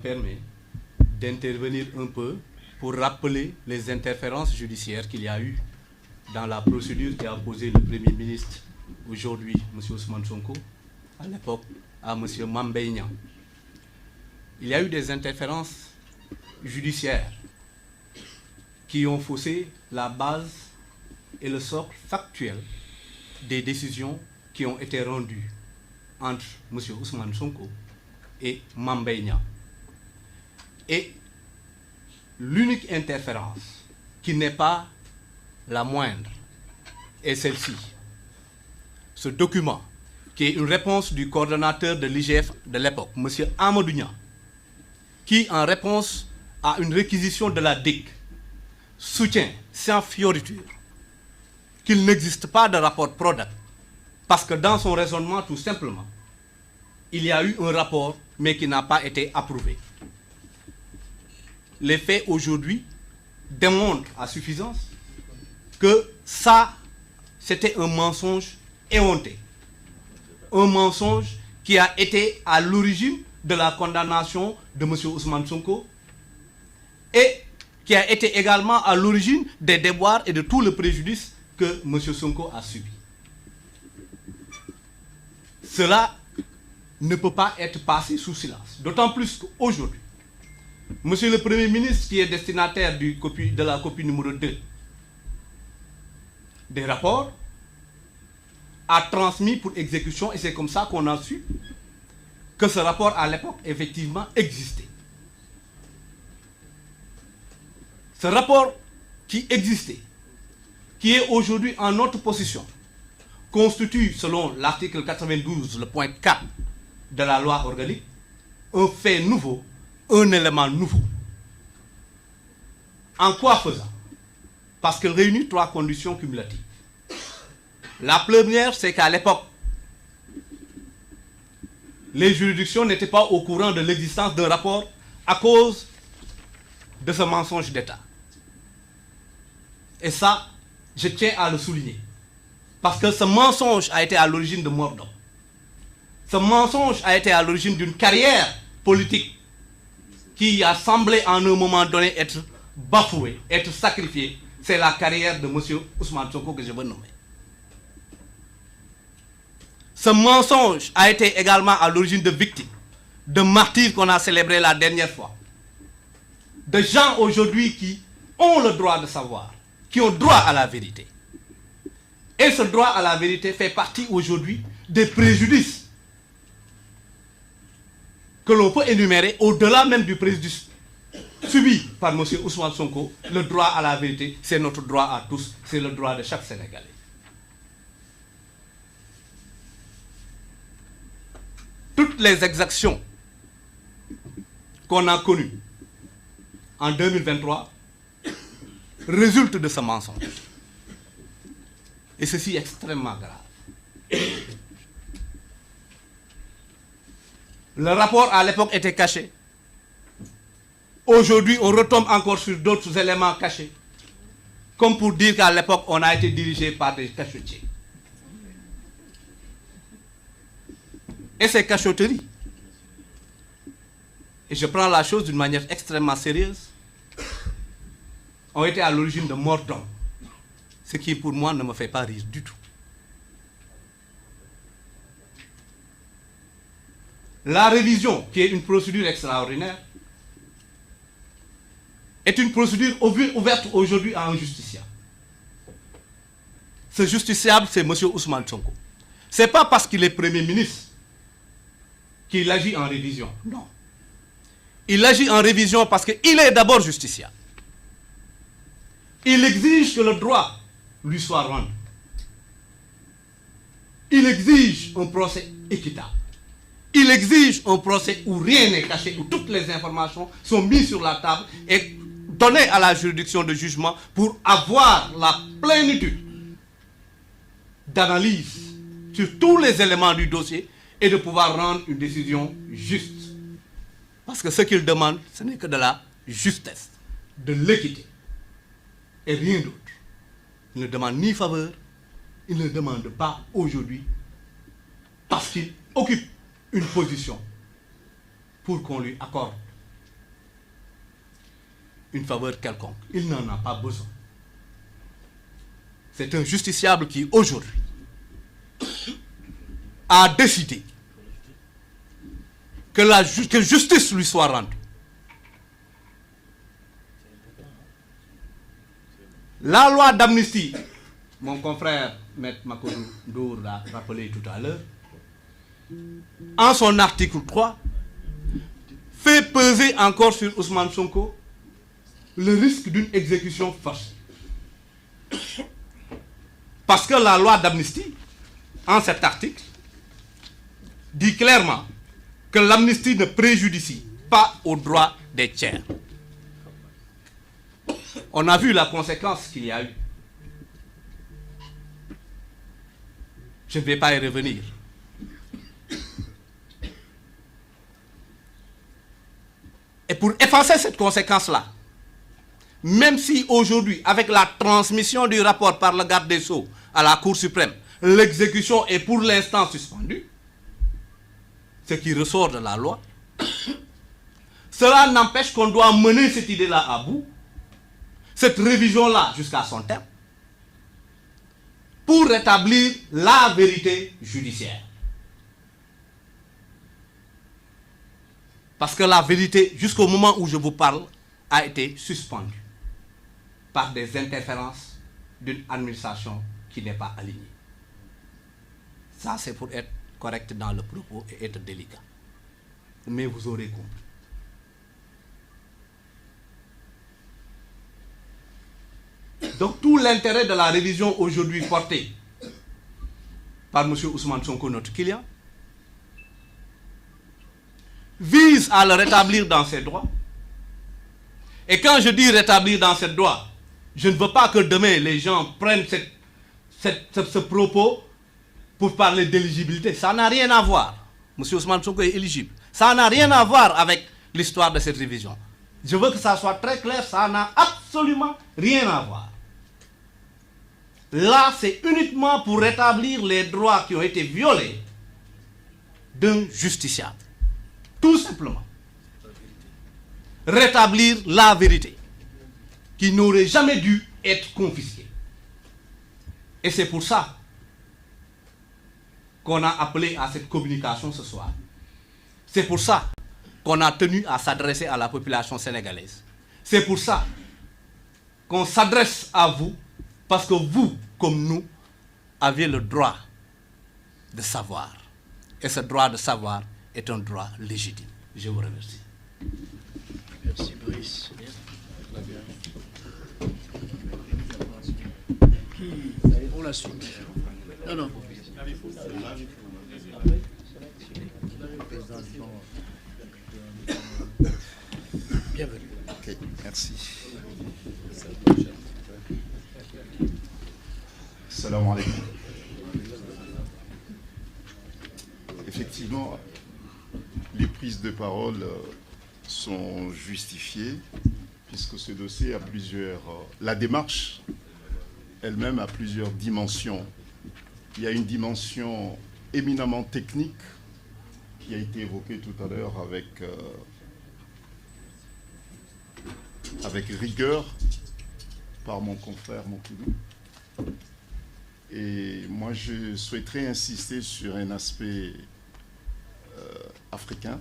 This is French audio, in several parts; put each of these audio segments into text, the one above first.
permet d'intervenir un peu pour rappeler les interférences judiciaires qu'il y a eu dans la procédure qui a opposé le Premier ministre, aujourd'hui M. Ousmane Sonko, à l'époque à M. Mame Mbaye Niang. Il y a eu des interférences judiciaires qui ont faussé la base et le socle factuel des décisions qui ont été rendues entre M. Ousmane Sonko et Mame Mbaye Niang. Et l'unique interférence qui n'est pas la moindre est celle-ci. Ce document, qui est une réponse du coordonnateur de l'IGF de l'époque, M. Amadou Niang, qui, en réponse à une réquisition de la DIC, soutient sans fioriture qu'il n'existe pas de rapport PRODAC, parce que dans son raisonnement, tout simplement, il y a eu un rapport, mais qui n'a pas été approuvé. Les faits aujourd'hui démontrent à suffisance que ça, c'était un mensonge éhonté. Un mensonge qui a été à l'origine de la condamnation de M. Ousmane Sonko et qui a été également à l'origine des déboires et de tout le préjudice que M. Sonko a subi. Cela ne peut pas être passé sous silence. D'autant plus qu'aujourd'hui, Monsieur le Premier ministre, qui est destinataire de la copie numéro 2 des rapports, a transmis pour exécution, et c'est comme ça qu'on a su que ce rapport à l'époque effectivement existait. Ce rapport qui existait, qui est aujourd'hui en notre possession, constitue, selon l'article 92, le point 4 de la loi organique, un fait nouveau, un élément nouveau. En quoi faisant? Parce qu'il réunit trois conditions cumulatives. La première, c'est qu'à l'époque, les juridictions n'étaient pas au courant de l'existence d'un rapport à cause de ce mensonge d'État. Et ça, je tiens à le souligner. Parce que ce mensonge a été à l'origine de mort d'homme. Ce mensonge a été à l'origine d'une carrière politique qui a semblé en un moment donné être bafouée, être sacrifiée. C'est la carrière de M. Ousmane Sonko que je veux nommer. Ce mensonge a été également à l'origine de victimes, de martyrs qu'on a célébrés la dernière fois, de gens aujourd'hui qui ont le droit de savoir, qui ont droit à la vérité. Et ce droit à la vérité fait partie aujourd'hui des préjudices que l'on peut énumérer au-delà même du préjudice subi par M. Ousmane Sonko. Le droit à la vérité, c'est notre droit à tous, c'est le droit de chaque Sénégalais. Toutes les exactions qu'on a connues en 2023 résultent de ce mensonge. Et ceci est extrêmement grave. Le rapport à l'époque était caché. Aujourd'hui, on retombe encore sur d'autres éléments cachés. Comme pour dire qu'à l'époque, on a été dirigé par des cachottiers. Et ces cachotteries, et je prends la chose d'une manière extrêmement sérieuse, ont été à l'origine de morts d'hommes. Ce qui pour moi ne me fait pas rire du tout. La révision, qui est une procédure extraordinaire, est une procédure ouverte aujourd'hui à un justiciable. Ce justiciable, c'est M. Ousmane Sonko. Ce n'est pas parce qu'il est Premier ministre qu'il agit en révision. Non. Il agit en révision parce qu'il est d'abord justiciable. Il exige que le droit lui soit rendu. Il exige un procès équitable. Il exige un procès où rien n'est caché, où toutes les informations sont mises sur la table et données à la juridiction de jugement pour avoir la plénitude d'analyse sur tous les éléments du dossier et de pouvoir rendre une décision juste. Parce que ce qu'il demande, ce n'est que de la justesse, de l'équité et rien d'autre. Il ne demande ni faveur, il ne demande pas aujourd'hui parce qu'il occupe une position pour qu'on lui accorde une faveur quelconque. Il n'en a pas besoin. C'est un justiciable qui, aujourd'hui, a décidé que justice lui soit rendue. La loi d'amnistie, mon confrère Maître Makodou Ndour l'a rappelé tout à l'heure, en son article 3, fait peser encore sur Ousmane Sonko le risque d'une exécution forcée. Parce que la loi d'amnistie, en cet article, dit clairement que l'amnistie ne préjudicie pas aux droits des tiers. On a vu la conséquence qu'il y a eu. Je ne vais pas y revenir. Et pour effacer cette conséquence-là, même si aujourd'hui, avec la transmission du rapport par le garde des Sceaux à la Cour suprême, l'exécution est pour l'instant suspendue, ce qui ressort de la loi, cela n'empêche qu'on doit mener cette idée-là à bout, cette révision-là jusqu'à son terme, pour rétablir la vérité judiciaire. Parce que la vérité, jusqu'au moment où je vous parle, a été suspendue par des interférences d'une administration qui n'est pas alignée. Ça, c'est pour être correct dans le propos et être délicat. Mais vous aurez compris. Donc tout l'intérêt de la révision aujourd'hui portée par M. Ousmane Sonko, notre client, vise à le rétablir dans ses droits. Et quand je dis rétablir dans ses droits, je ne veux pas que demain les gens prennent ce propos pour parler d'éligibilité. Ça n'a rien à voir. M. Ousmane Sonko est éligible. Ça n'a rien à voir avec l'histoire de cette révision. Je veux que ça soit très clair, ça n'a absolument rien à voir. Là, c'est uniquement pour rétablir les droits qui ont été violés d'un justiciable. Tout simplement. Rétablir la vérité qui n'aurait jamais dû être confisquée. Et c'est pour ça qu'on a appelé à cette communication ce soir. C'est pour ça qu'on a tenu à s'adresser à la population sénégalaise. C'est pour ça qu'on s'adresse à vous, parce que vous, comme nous, avez le droit de savoir. Et ce droit de savoir est un droit légitime. Je vous remercie. Merci Brice. Pour la suite. Non. Bienvenue. Ok, merci. Salam alaikum. Effectivement, les prises de parole sont justifiées puisque ce dossier a plusieurs... la démarche elle-même a plusieurs dimensions. Il y a une dimension éminemment technique qui a été évoquée tout à l'heure avec rigueur par mon confrère Makodou. Et moi, je souhaiterais insister sur un aspect africain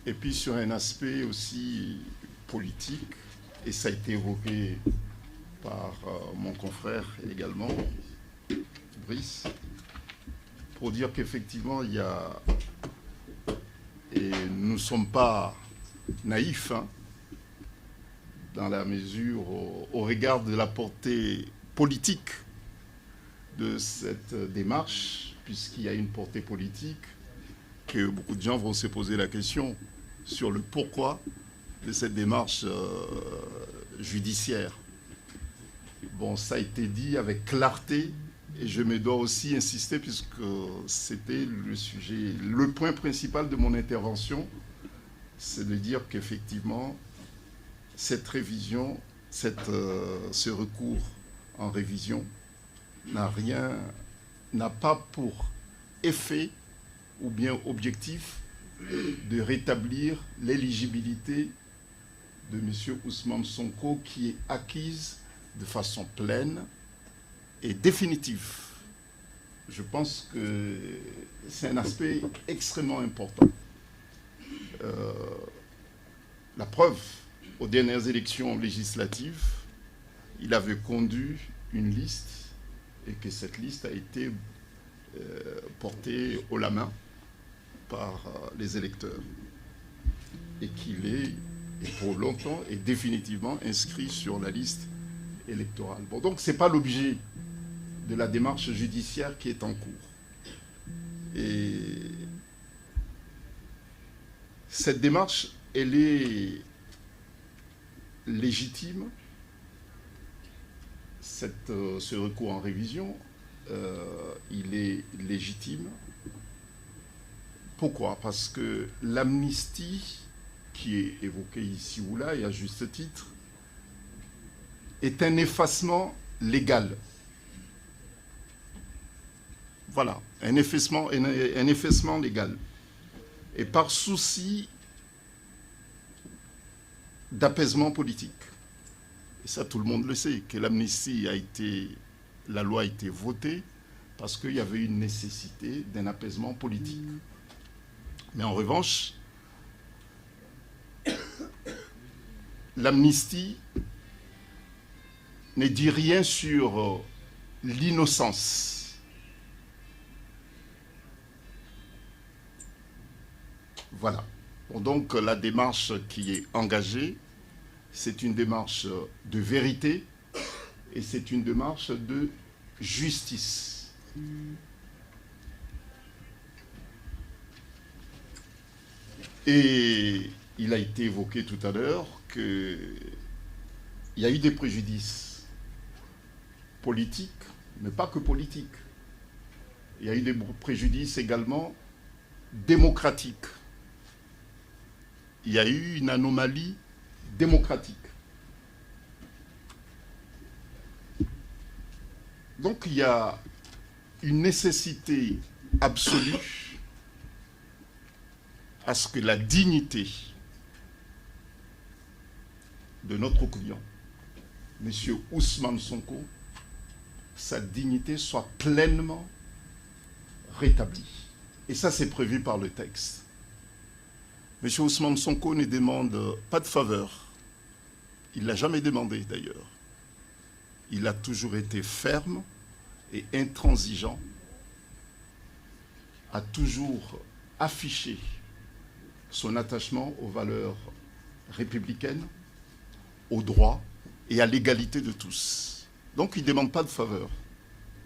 et puis sur un aspect aussi politique, et ça a été évoqué par mon confrère également, Brice, pour dire qu'effectivement, il y a... Et nous ne sommes pas naïfs, hein, dans la mesure au regard de la portée politique de cette démarche, puisqu'il y a une portée politique, que beaucoup de gens vont se poser la question sur le pourquoi de cette démarche judiciaire. Bon, ça a été dit avec clarté, et je me dois aussi insister, puisque c'était le sujet, le point principal de mon intervention, c'est de dire qu'effectivement, cette révision, ce recours en révision n'a pas pour effet ou bien objectif de rétablir l'éligibilité de M. Ousmane Sonko qui est acquise de façon pleine et définitive. Je pense que c'est un aspect extrêmement important. La preuve, aux dernières élections législatives, il avait conduit une liste et que cette liste a été portée haut la main par les électeurs et qu'il est, et pour longtemps, et définitivement inscrit sur la liste électorale. Bon, donc ce n'est pas l'objet de la démarche judiciaire qui est en cours. Et cette démarche, elle est légitime. Ce recours en révision, il est légitime. Pourquoi? Parce que l'amnistie qui est évoquée ici ou là, et à juste titre, est un effacement légal. Voilà, un effacement légal. Et par souci d'apaisement politique. Et ça, tout le monde le sait, que l'amnistie la loi a été votée parce qu'il y avait une nécessité d'un apaisement politique. Mais en revanche, l'amnistie ne dit rien sur l'innocence. Voilà. Bon, donc la démarche qui est engagée, c'est une démarche de vérité et c'est une démarche de justice. Et il a été évoqué tout à l'heure qu'il y a eu des préjudices politiques, mais pas que politiques. Il y a eu des préjudices également démocratiques. Il y a eu une anomalie démocratique. Donc il y a une nécessité absolue à ce que la dignité de notre client, M. Ousmane Sonko, sa dignité soit pleinement rétablie. Et ça, c'est prévu par le texte. M. Ousmane Sonko ne demande pas de faveur. Il ne l'a jamais demandé d'ailleurs. Il a toujours été ferme et intransigeant, a toujours affiché son attachement aux valeurs républicaines, aux droits et à l'égalité de tous. Donc il ne demande pas de faveur,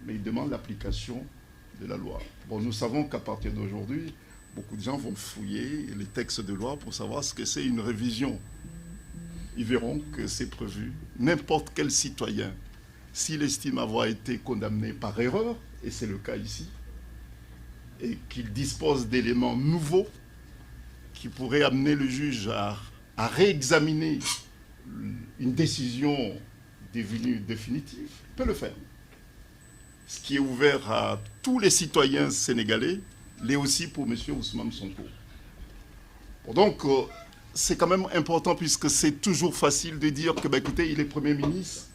mais il demande l'application de la loi. Bon, nous savons qu'à partir d'aujourd'hui, beaucoup de gens vont fouiller les textes de loi pour savoir ce que c'est une révision. Ils verront que c'est prévu. N'importe quel citoyen, s'il estime avoir été condamné par erreur, et c'est le cas ici, et qu'il dispose d'éléments nouveaux qui pourraient amener le juge à réexaminer une décision devenue définitive, peut le faire. Ce qui est ouvert à tous les citoyens sénégalais, l'est aussi pour M. Ousmane Sonko. Bon, donc, c'est quand même important puisque c'est toujours facile de dire que, écoutez, il est Premier ministre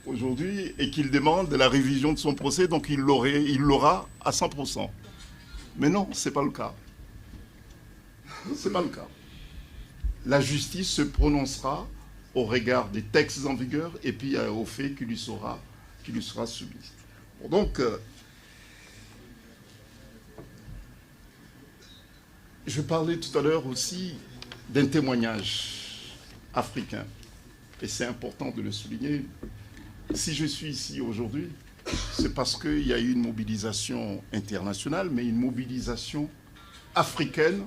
aujourd'hui et qu'il demande la révision de son procès, donc il l'aura à 100%. Mais non, ce n'est pas le cas. Ce n'est pas le cas. La justice se prononcera au regard des textes en vigueur et puis au fait qui lui sera soumis. Bon, donc, je parlais tout à l'heure aussi d'un témoignage africain. Et c'est important de le souligner. Si je suis ici aujourd'hui, c'est parce qu'il y a eu une mobilisation internationale, mais une mobilisation africaine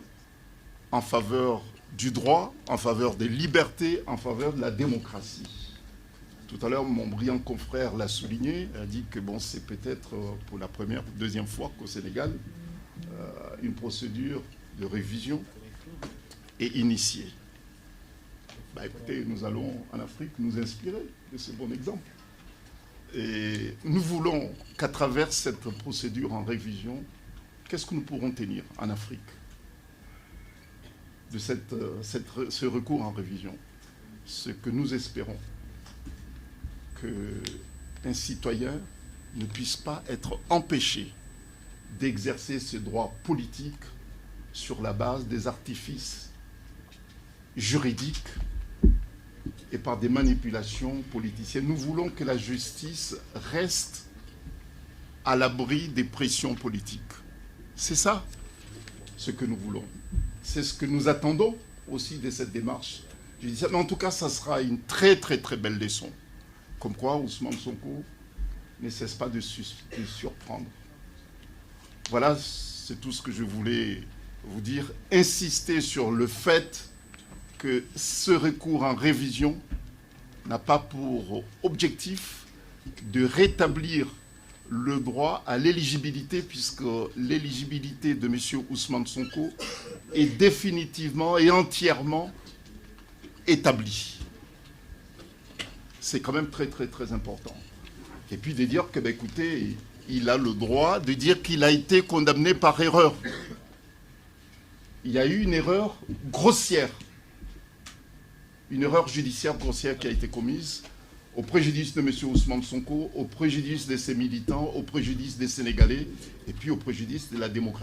en faveur du droit, en faveur des libertés, en faveur de la démocratie. Tout à l'heure, mon brillant confrère l'a souligné, a dit que bon, c'est peut-être pour la première ou deuxième fois qu'au Sénégal, une procédure de révision est initiée. Écoutez, nous allons en Afrique nous inspirer de ce bon exemple. Et nous voulons qu'à travers cette procédure en révision, qu'est-ce que nous pourrons tenir en Afrique de ce recours en révision? ce que nous espérons, qu'un citoyen ne puisse pas être empêché d'exercer ses droits politiques sur la base des artifices juridiques et par des manipulations politiciennes. Nous voulons que la justice reste à l'abri des pressions politiques. C'est ça ce que nous voulons. C'est ce que nous attendons aussi de cette démarche judiciaire. Mais en tout cas, ça sera une très très très belle leçon. Comme quoi Ousmane Sonko ne cesse pas de surprendre. Voilà, c'est tout ce que je voulais vous dire. Insister sur le fait que ce recours en révision n'a pas pour objectif de rétablir le droit à l'éligibilité, puisque l'éligibilité de M. Ousmane Sonko est définitivement et entièrement établie. C'est quand même très très très important. Et puis de dire que, ben, écoutez, il a le droit de dire qu'il a été condamné par erreur. Il y a eu une erreur grossière, une erreur judiciaire grossière qui a été commise au préjudice de M. Ousmane Sonko, au préjudice de ses militants, au préjudice des Sénégalais et puis au préjudice de la démocratie.